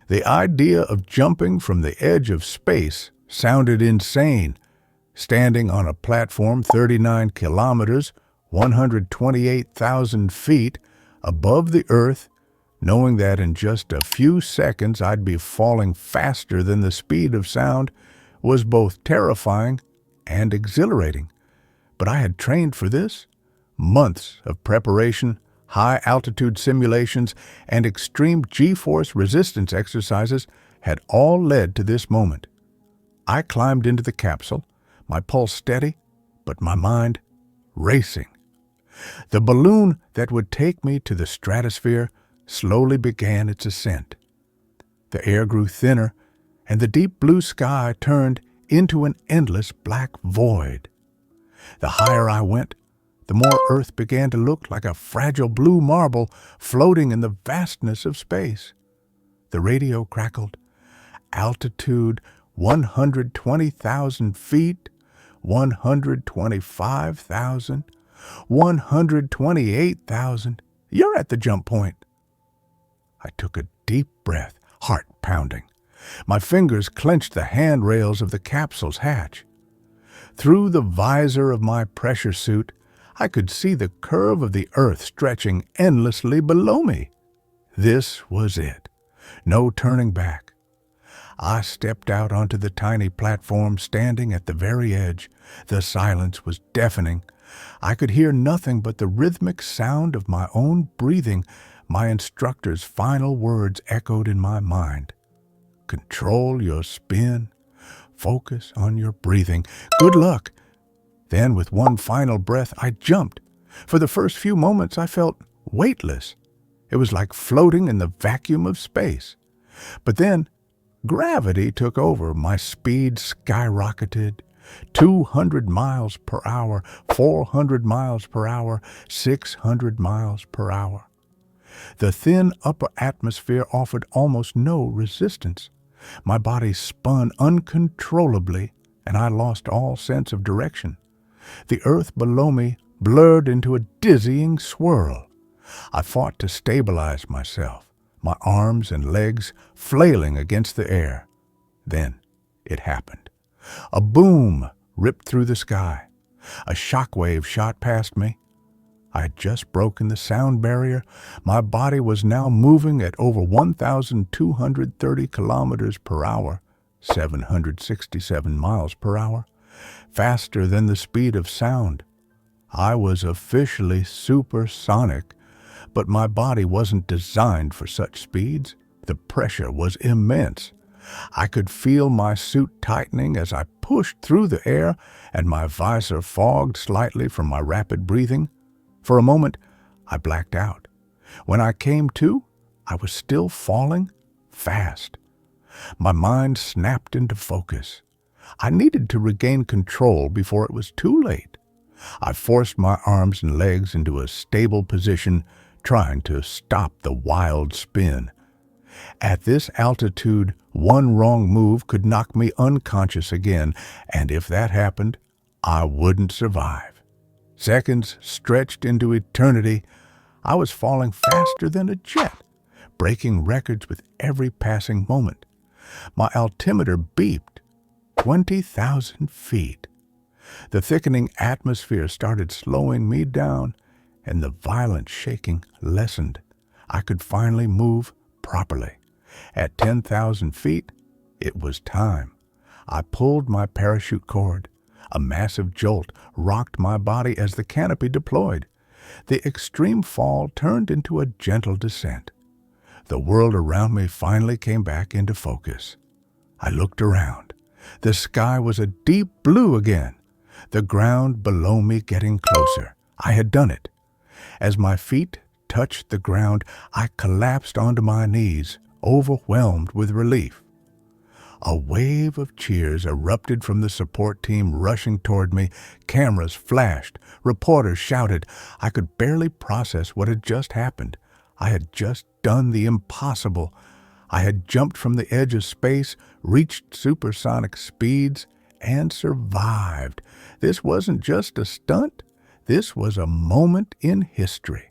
The idea of jumping from the edge of space sounded insane. Standing on a platform 39 kilometers, 128,000 feet above the Earth, knowing that in just a few seconds I'd be falling faster than the speed of sound, was both terrifying and exhilarating. But I had trained for this. Months of preparation, high-altitude simulations, and extreme G-force resistance exercises had all led to this moment. I climbed into the capsule, my pulse steady, but my mind racing. The balloon that would take me to the stratosphere slowly began its ascent. The air grew thinner, and the deep blue sky turned into an endless black void. The higher I went, the more Earth began to look like a fragile blue marble floating in the vastness of space. The radio crackled. Altitude 120,000 feet, 125,000, 128,000. You're at the jump point. I took a deep breath, heart pounding. My fingers clenched the handrails of the capsule's hatch. Through the visor of my pressure suit, I could see the curve of the Earth stretching endlessly below me. This was it. No turning back. I stepped out onto the tiny platform, standing at the very edge. The silence was deafening. I could hear nothing but the rhythmic sound of my own breathing. My instructor's final words echoed in my mind. Control your spin. Focus on your breathing. Good luck. Then, with one final breath, I jumped. For the first few moments, I felt weightless. It was like floating in the vacuum of space. But then, gravity took over. My speed skyrocketed. 200 miles per hour, 400 miles per hour, 600 miles per hour. The thin upper atmosphere offered almost no resistance. My body spun uncontrollably, and I lost all sense of direction. The Earth below me blurred into a dizzying swirl. I fought to stabilize myself, my arms and legs flailing against the air. Then it happened. A boom ripped through the sky. A shockwave shot past me. I had just broken the sound barrier. My body was now moving at over 1,230 kilometers per hour, 767 miles per hour, faster than the speed of sound. I was officially supersonic, but my body wasn't designed for such speeds. The pressure was immense. I could feel my suit tightening as I pushed through the air, and my visor fogged slightly from my rapid breathing. For a moment, I blacked out. When I came to, I was still falling fast. My mind snapped into focus. I needed to regain control before it was too late. I forced my arms and legs into a stable position, trying to stop the wild spin. At this altitude, one wrong move could knock me unconscious again, and if that happened, I wouldn't survive. Seconds stretched into eternity. I was falling faster than a jet, breaking records with every passing moment. My altimeter beeped. 20,000 feet. The thickening atmosphere started slowing me down, and the violent shaking lessened. I could finally move properly. At 10,000 feet, it was time. I pulled my parachute cord. A massive jolt rocked my body as the canopy deployed. The extreme fall turned into a gentle descent. The world around me finally came back into focus. I looked around. The sky was a deep blue again. The ground below me getting closer. I had done it. As my feet touched the ground, I collapsed onto my knees, overwhelmed with relief. A wave of cheers erupted from the support team rushing toward me. Cameras flashed. Reporters shouted. I could barely process what had just happened. I had just done the impossible. I had jumped from the edge of space, reached supersonic speeds, and survived. This wasn't just a stunt. This was a moment in history.